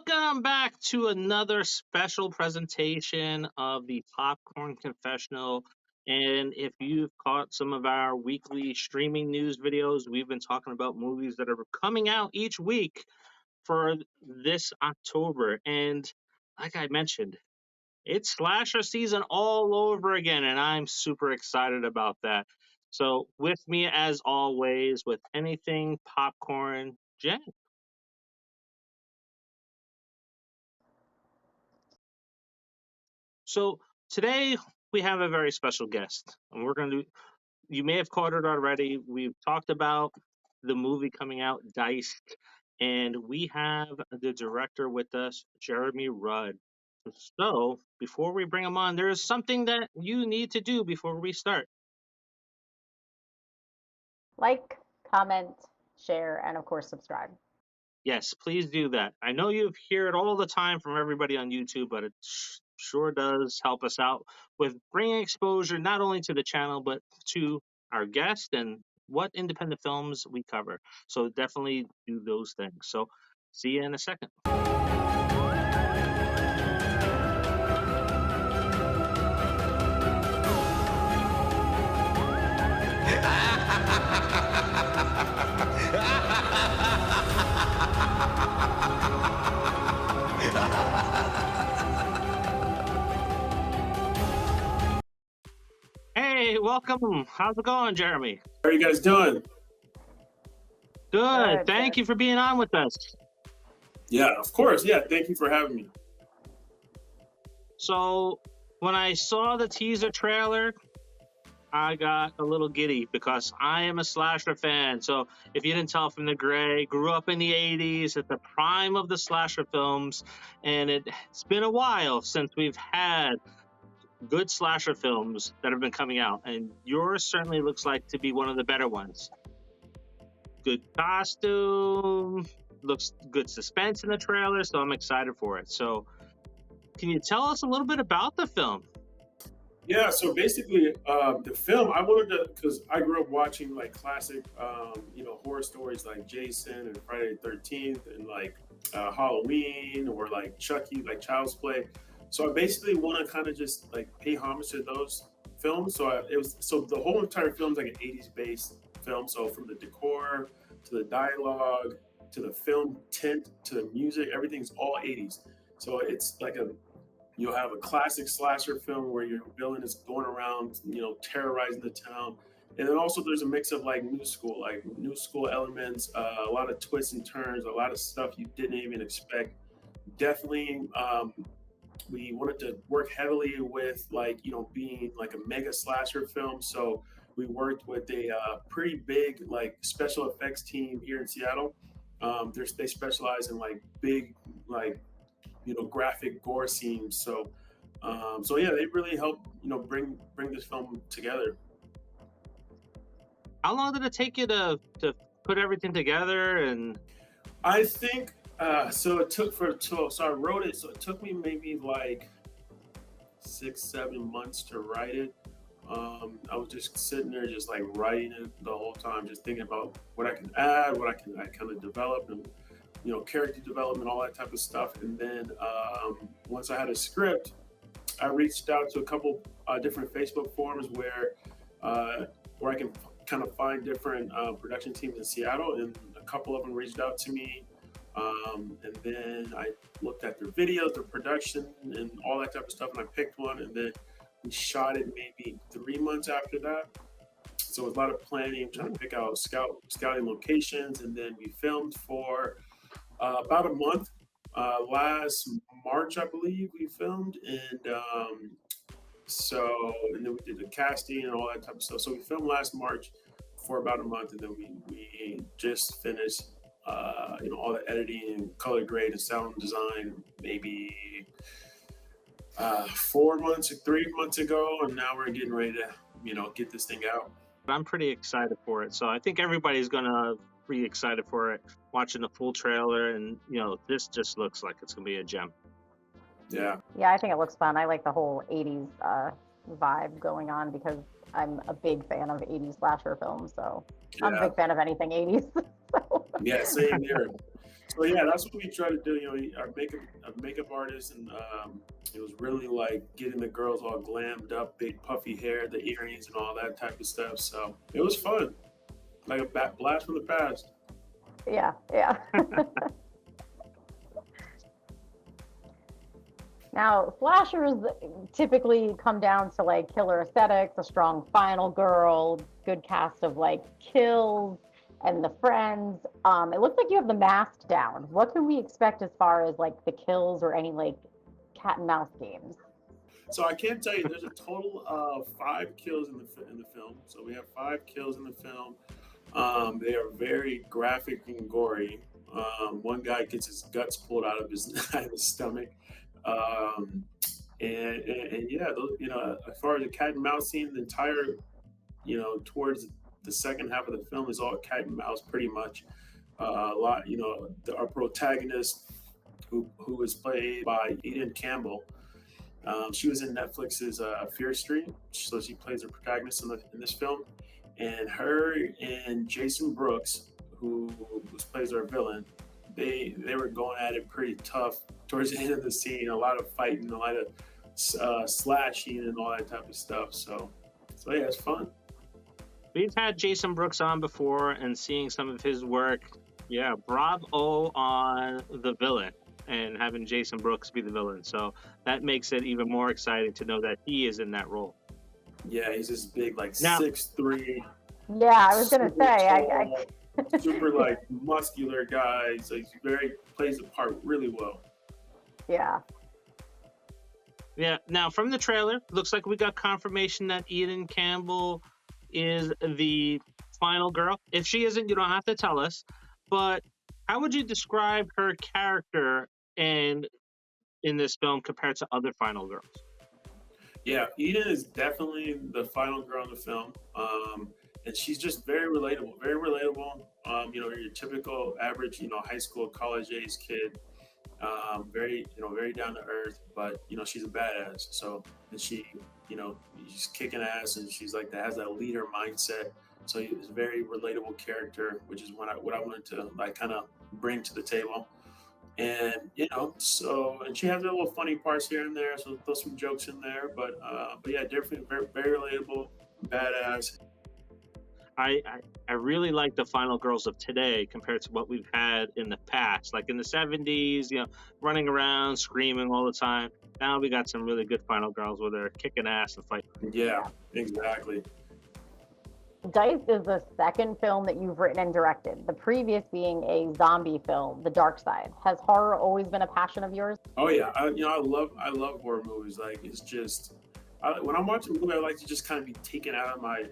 Welcome back to another special presentation of the Popcorn Confessional. And if you've caught some of our weekly streaming news videos, we've been talking about movies that are coming out each week for this October. And like I mentioned, it's slasher season all over again, and I'm super excited about that. So, with me, as always, with anything popcorn, Jen. So today we have a very special guest, and we're going to. You may have caught it already. We've talked about the movie coming out, DieCed, and we have the director with us, Jeremey Rudd. So before we bring him on, there is something that you need to do before we start. Like, comment, share, and of course, subscribe. Yes, please do that. I know you hear it all the time from everybody on YouTube, but it sure does help us out with bringing exposure not only to the channel, but to our guest and what independent films we cover. So definitely do those things. So see you in a second. Hey, welcome. How's it going, Jeremey? How are you guys doing? Good. Good, Thank good. you for being on with us. Yeah, of course. Yeah, thank you for having me. So when I saw the teaser trailer, I got a little giddy because I am a slasher fan. So if you didn't tell from the gray, grew up in the 80s at the prime of the slasher films, and it's been a while since we've had good slasher films that have been coming out, and yours certainly looks like to be one of the better ones. Good costume, looks good suspense in the trailer, so I'm excited for it. So can you tell us a little bit about the film? Yeah, so basically, the film I wanted to because I grew up watching like classic, horror stories like Jason and Friday the 13th and like Halloween or like Chucky, like Child's Play. So I basically want to kind of just like pay homage to those films. So the whole entire film's like an 80s based film. So from the decor to the dialogue to the film tint to the music, everything's all 80s. So it's like you'll have a classic slasher film where your villain is going around, terrorizing the town. And then also there's a mix of like new school elements, a lot of twists and turns, a lot of stuff you didn't even expect. Definitely, we wanted to work heavily with being like a mega slasher film. So we worked with a pretty big like special effects team here in Seattle. They specialize in like big like graphic gore scenes. So yeah, they really helped bring this film together. How long did it take you to put everything together? And I think so. It took so I wrote it. So it took me maybe like 6-7 months to write it. I was just sitting there, just like writing it the whole time, just thinking about what I can add, what I kind of develop, and character development, all that type of stuff. And then once I had a script, I reached out to a couple different Facebook forums where I can kind of find different production teams in Seattle, and a couple of them reached out to me. And then I looked at their videos, their production, and all that type of stuff, and I picked one, and then we shot it maybe 3 months after that. So it was a lot of planning, trying to pick out scouting locations, and then we filmed for about a month. Last March, I believe, we filmed, and then we did the casting and all that type of stuff. So we filmed last March for about a month, and then we just finished, all the editing and color grade and sound design maybe 3 months ago, and now we're getting ready to, get this thing out. I'm pretty excited for it. So I think everybody's gonna be excited for it, watching the full trailer, and this just looks like it's gonna be a gem. Yeah. Yeah, I think it looks fun. I like the whole 80s vibe going on because I'm a big fan of 80s slasher films. So I'm a big fan of anything 80s. So. Yeah, same here. So yeah, that's what we try to do. Our makeup artist, and it was really like getting the girls all glammed up, big puffy hair, the earrings, and all that type of stuff. So it was fun, like a blast from the past. Yeah, yeah. Now, slashers typically come down to like killer aesthetics, a strong final girl, good cast of like kills, and the friends. It looks like you have the mask down. What can we expect as far as like the kills or any like cat and mouse games? So I can tell you, there's a total of 5 kills in the film. So we have 5 kills in the film. They are very graphic and gory. One guy gets his guts pulled out of his out of his stomach. Um, and yeah, as far as the cat and mouse scene, the entire, towards the second half of the film is all cat and mouse pretty much. A lot, our protagonist, who is played by Eden Campbell. She was in Netflix's Fear Street, so she plays the protagonist in this film. And her and Jason Brooks, who plays our villain, they were going at it pretty tough towards the end of the scene. A lot of fighting, a lot of slashing, and all that type of stuff. So yeah, it's fun. We've had Jason Brooks on before, and seeing some of his work, yeah, bravo on the villain and having Jason Brooks be the villain. So that makes it even more exciting to know that he is in that role. Yeah, he's this big, like Now, 6'3". Yeah, I was gonna say, super like muscular guy. So he's plays the part really well. yeah. Yeah. Now, from the trailer, looks like we got confirmation that Eden Campbell is the final girl. If she isn't, you don't have to tell us. But how would you describe her character in this film compared to other final girls? Yeah, Eden is definitely the final girl in the film, and she's just very relatable. Very relatable. Your typical average, high school, college age kid. Very down to earth, but she's a badass. So, and she's kicking ass, and she's like has that leader mindset. So it's a very relatable character, which is what I wanted to like kind of bring to the table. And and she has a little funny parts here and there, so throw some jokes in there. But yeah, definitely very, very relatable, badass. I really like the final girls of today compared to what we've had in the past. Like in the 70s, running around, screaming all the time. Now we got some really good final girls where they're kicking ass and fighting. Yeah, exactly. DieCed is the second film that you've written and directed, the previous being a zombie film, The Dark Side. Has horror always been a passion of yours? Oh yeah, I love horror movies. Like it's just when I'm watching a movie, I like to just kind of be taken out of my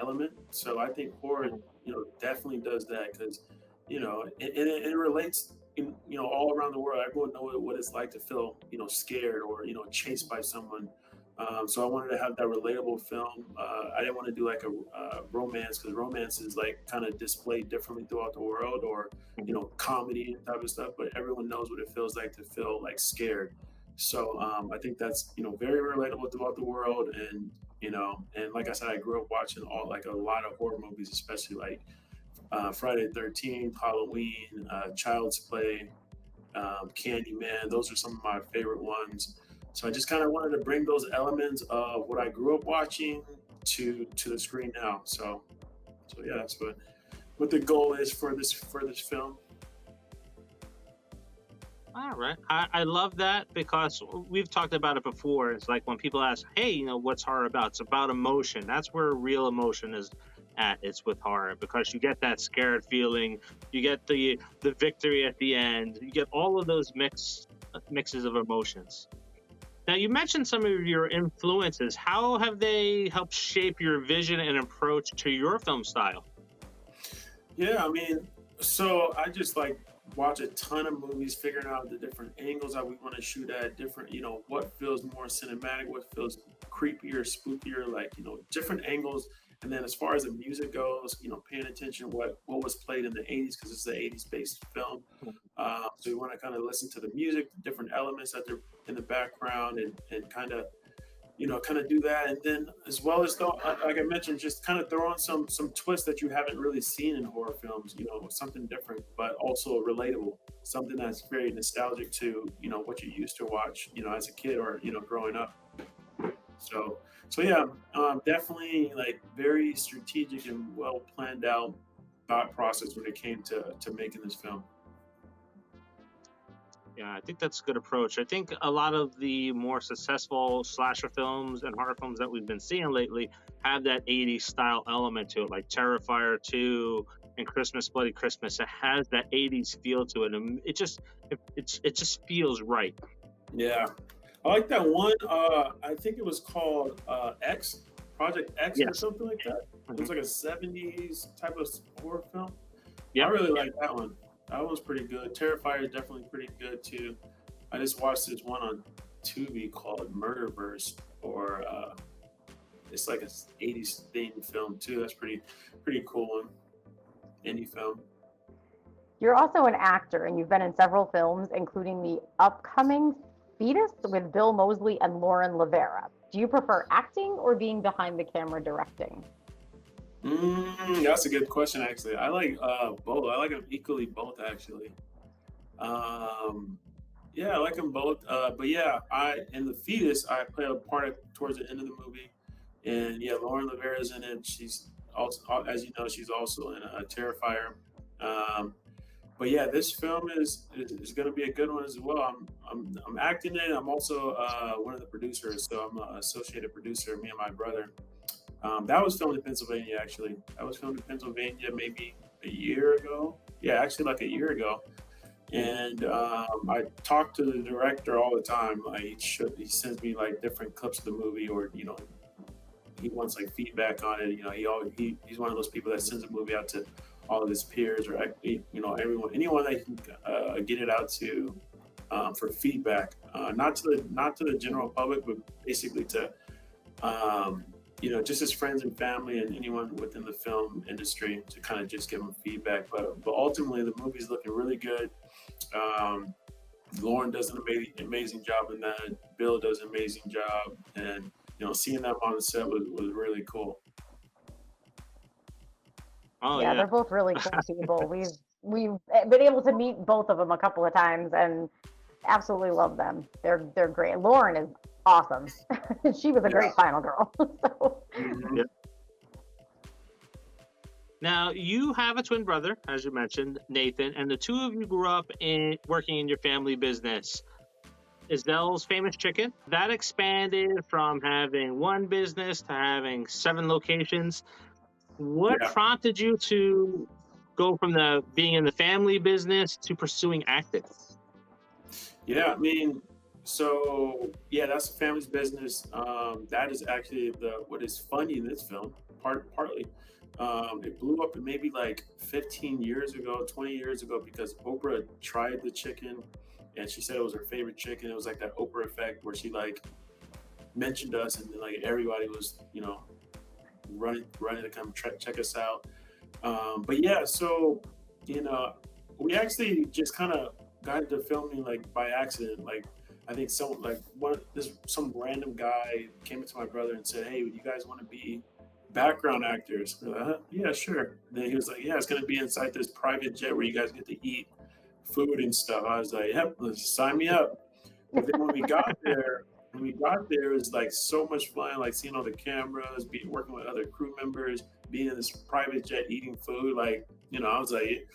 element. So I think horror definitely does that because it relates all around the world. Everyone knows what it's like to feel scared or chased by someone. So I wanted to have that relatable film. I didn't want to do like a romance because romance is like kind of displayed differently throughout the world, or comedy and type of stuff. But everyone knows what it feels like to feel like scared. So I think that's very relatable throughout the world, and and like I said, I grew up watching a lot of horror movies, especially like Friday the 13th, Halloween, Child's Play, Candyman. Those are some of my favorite ones. So I just kind of wanted to bring those elements of what I grew up watching to the screen now. So yeah, that's what the goal is for this film. All right. I love that because we've talked about it before. It's like when people ask, hey, what's horror about? It's about emotion. That's where real emotion is at. It's with horror because you get that scared feeling. You get the victory at the end. You get all of those mixes of emotions. Now, you mentioned some of your influences. How have they helped shape your vision and approach to your film style? Yeah, I mean, so I just like watch a ton of movies, figuring out the different angles that we want to shoot at, different, what feels more cinematic, what feels creepier, spookier, like, different angles. And then as far as the music goes, paying attention what was played in the 80s because it's the 80s based film. So you want to kind of listen to the music, the different elements that are in the background, and kind of, kind of do that, and then as well as though, like I mentioned, just kind of throw on some twists that you haven't really seen in horror films. Something different, but also relatable, something that's very nostalgic to what you used to watch, as a kid or growing up. So yeah, definitely like very strategic and well planned out thought process when it came to making this film. Yeah, I think that's a good approach. I think a lot of the more successful slasher films and horror films that we've been seeing lately have that 80s style element to it, like Terrifier 2 and Christmas Bloody Christmas. It has that 80s feel to it, and it just feels right. Yeah, I like that one. I think it was called X, Project X, or Yes. something like that. It was like a 70s type of horror film. Yeah, I really like that one. That one's pretty good. Terrifier is definitely pretty good too. I just watched this one on Tubi called Murderverse, or it's like a 80s themed film too. That's pretty cool one. Indie film. You're also an actor, and you've been in several films, including the upcoming Fetus with Bill Moseley and Lauren Lavera. Do you prefer acting or being behind the camera directing? That's a good question, actually. I like both. I like them equally, both, actually. Yeah, I like them both. But yeah, in the Fetus, I play a part towards the end of the movie, and yeah, Lauren Lavera's in it. She's also, as you know, she's also in a Terrifier. But yeah, this film is going to be a good one as well. I'm acting in it. I'm also one of the producers, so I'm an associated producer. Me and my brother. That was filmed in Pennsylvania, actually. That was filmed in Pennsylvania maybe a year ago. Yeah, actually, like a year ago. And I talk to the director all the time. Like he sends me like different clips of the movie, or he wants like feedback on it. He's one of those people that sends a movie out to all of his peers, or anyone that can get it out to for feedback. Not to the general public, but basically to just his friends and family and anyone within the film industry, to kind of just give them feedback. But ultimately, the movie's looking really good. Lauren does an amazing job in that. Bill does an amazing job, and seeing them on the set was really cool. Oh Yeah, yeah. they're both really cool people. We've been able to meet both of them a couple of times and absolutely love them. They're great. Lauren is awesome. She was a great final girl. So. Yeah. Now, you have a twin brother, as you mentioned, Nathan, and the two of you grew up working in your family business. Isdel's Famous Chicken. That expanded from having one business to having 7 locations. What prompted you to go from being in the family business to pursuing acting? Yeah, I mean, so yeah, that's the family's business. That is actually what is funny in this film, partly. It blew up maybe like 15 years ago, 20 years ago, because Oprah tried the chicken and she said it was her favorite chicken. It was like that Oprah effect where she like mentioned us, and then like everybody was, running to come check us out. But yeah, so, we actually just kind of got into filming like by accident. Like, I think some random guy came up to my brother and said, "Hey, you guys want to be background actors?" Yeah, sure. And then he was like, "Yeah, it's gonna be inside this private jet where you guys get to eat food and stuff." I was like, "Yep, let's sign me up." But then when we got there, it was like so much fun, like seeing all the cameras, working with other crew members, being in this private jet, eating food. Like, I was like,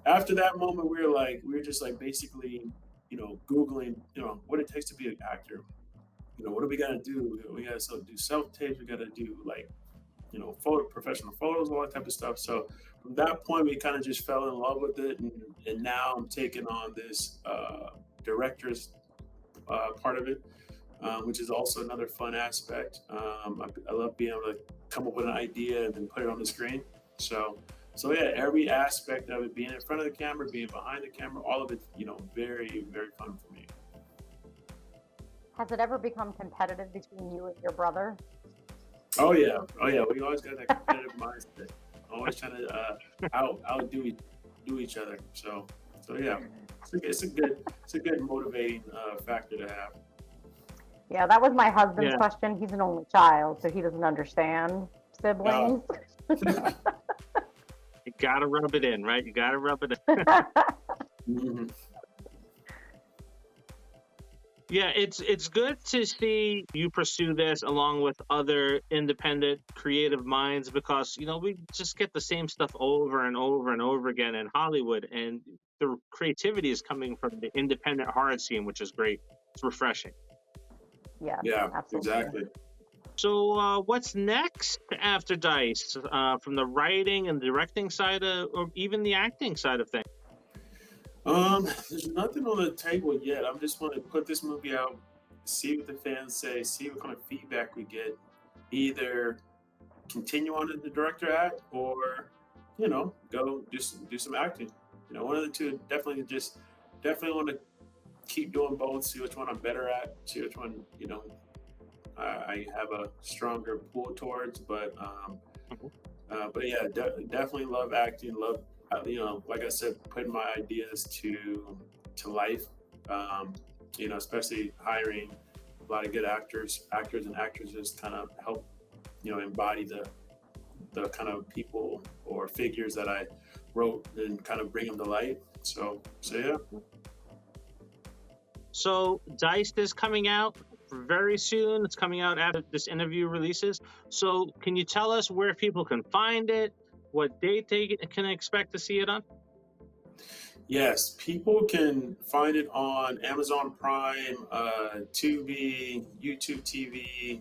after that moment, we were just like basically, Googling, what it takes to be an actor. What do we got to do? We got to do self-tapes. We got to do like, professional photos, all that type of stuff. So from that point, we kind of just fell in love with it. And now I'm taking on this director's part of it, which is also another fun aspect. I love being able to come up with an idea and then put it on the screen. So yeah, every aspect of it, being in front of the camera, being behind the camera, all of it, very, very fun for me. Has it ever become competitive between you and your brother? Oh yeah. We always got that competitive mindset. Always trying to outdo each other. So yeah, it's a good motivating factor to have. Yeah, that was my husband's Yeah. question. He's an only child, so he doesn't understand siblings. You gotta rub it in, right? You gotta rub it in. Mhm. Yeah, it's good to see you pursue this along with other independent creative minds, because we just get the same stuff over and over and over again in Hollywood, and the creativity is coming from the independent horror scene, which is great. It's refreshing. Yeah, Yeah, absolutely. exactly. So what's next after DieCed, from the writing and directing side or even the acting side of things? There's nothing on the table yet. I'm just want to put this movie out, see what the fans say, see what kind of feedback we get. Either continue on in the director act, or go just do some acting. One of the two. Definitely want to keep doing both. See which one I'm better at. See which one I have a stronger pull towards. But yeah, definitely love acting. Love like I said, putting my ideas to life. Especially hiring a lot of good actors and actresses, kind of help embody the kind of people or figures that I wrote and kind of bring them to light. So yeah. So DieCed is coming out very soon. It's coming out after this interview releases. So can you tell us where people can find it? What date they can expect to see it on? Yes, people can find it on Amazon Prime, Tubi, YouTube TV,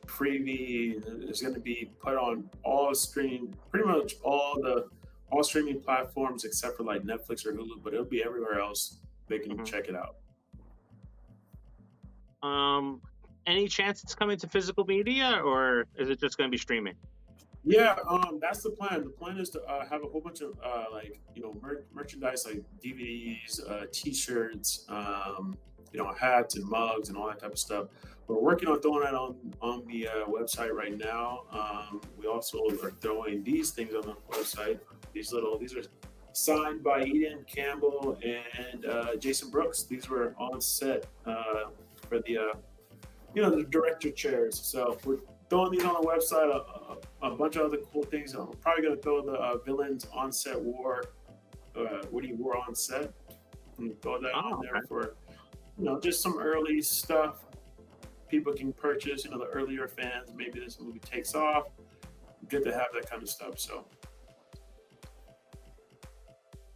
Freevee. It's going to be put on pretty much all streaming platforms except for like Netflix or Hulu, but it'll be everywhere else. They can check it out. Any chance it's coming to physical media, or is it just going to be streaming? Yeah, that's the plan. The plan is to have a whole bunch of merchandise like DVDs, T-shirts, hats and mugs and all that type of stuff. We're working on throwing that on the website right now. We also are throwing these things on the website. These are signed by Eden, Campbell, and Jason Brooks. These were on set for the the director chairs. So we're throwing these on the website. A bunch of other cool things. I'm probably gonna throw the villains on set Woody War on set, and throw that on there for just some early stuff people can purchase. The earlier fans, maybe this movie takes off. Good to have that kind of stuff. So,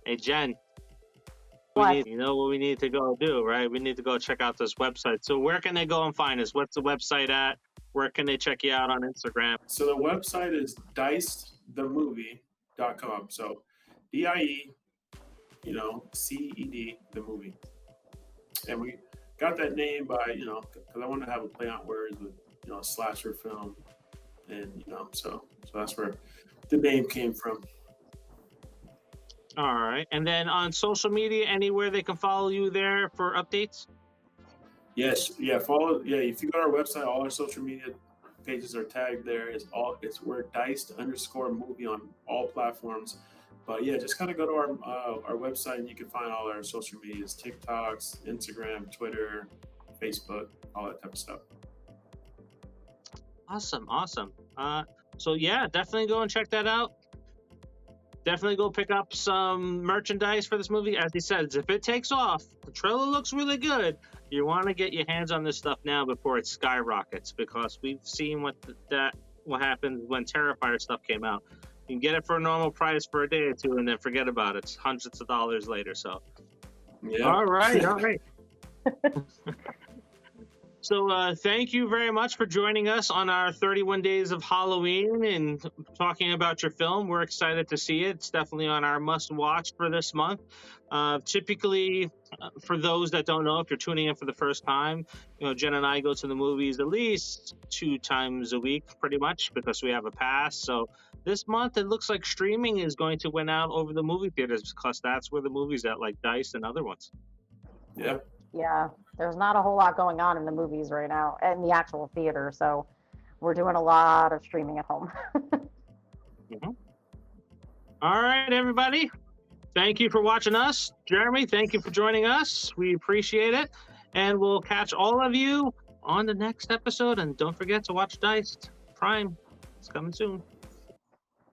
hey Jen, What? you know what we need to go do, right? We need to go check out this website. So where can they go and find us? What's the website at? Where can they check you out on Instagram? So the website is DieCedTheMovie.com. So DIE, CED, the movie. And we got that name by, because I wanted to have a play on words with, slasher film. And, so that's where the name came from. All right. And then on social media, anywhere they can follow you there for updates? Yes, yeah. If you go to our website, all our social media pages are tagged there. We're DieCed_movie on all platforms. But yeah, just kind of go to our website and you can find all our social medias: TikToks, Instagram, Twitter, Facebook, all that type of stuff. Awesome. So yeah, definitely go and check that out. Definitely go pick up some merchandise for this movie. As he says, if it takes off, the trailer looks really good. You want to get your hands on this stuff now before it skyrockets, because we've seen what happened when Terrifier stuff came out. You can get it for a normal price for a day or two and then forget about it. It's hundreds of dollars later. So, yeah. All right. So thank you very much for joining us on our 31 Days of Halloween and talking about your film. We're excited to see it. It's definitely on our must-watch for this month. Typically, for those that don't know, if you're tuning in for the first time, Jen and I go to the movies at least 2 times a week, pretty much, because we have a pass. So this month, it looks like streaming is going to win out over the movie theaters, because that's where the movies at, like DieCed and other ones. Yeah. Yeah, there's not a whole lot going on in the movies right now, in the actual theater. So we're doing a lot of streaming at home. All right, everybody. Thank you for watching us. Jeremy, thank you for joining us. We appreciate it. And we'll catch all of you on the next episode. And don't forget to watch DieCed Prime. It's coming soon.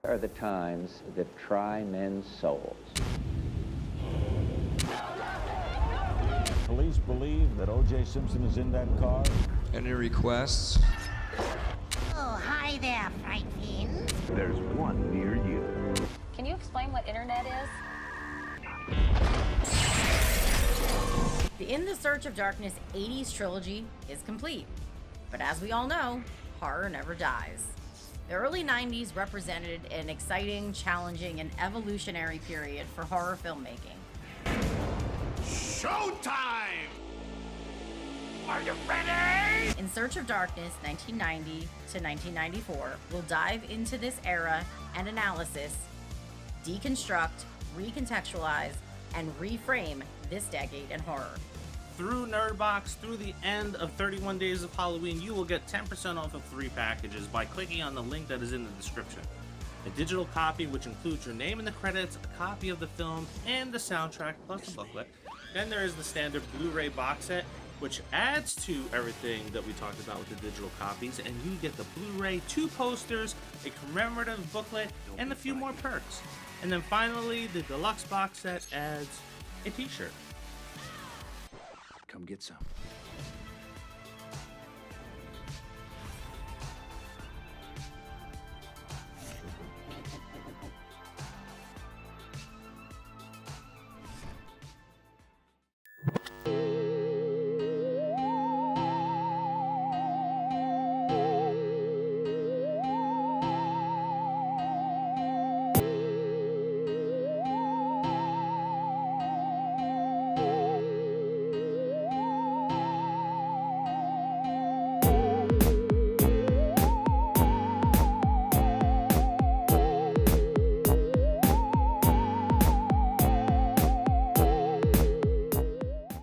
Are the times that try men's souls. Police believe that O.J. Simpson is in that car. Any requests? Oh, hi there, fright fiends. There's one near you. Can you explain what internet is? The In the Search of Darkness 80s trilogy is complete. But as we all know, horror never dies. The early 90s represented an exciting, challenging, and evolutionary period for horror filmmaking. Showtime! Are you ready? In Search of Darkness 1990 to 1994 will dive into this era and analysis, deconstruct, recontextualize, and reframe this decade in horror. Through Nerdbox, through the end of 31 Days of Halloween, you will get 10% off of 3 packages by clicking on the link that is in the description. A digital copy, which includes your name in the credits, a copy of the film, and the soundtrack, plus a booklet. Then there is the standard Blu-ray box set, which adds to everything that we talked about with the digital copies, and you get the Blu-ray, 2 posters, a commemorative booklet, and a few more perks. And then finally, the deluxe box set adds a t-shirt. Come get some.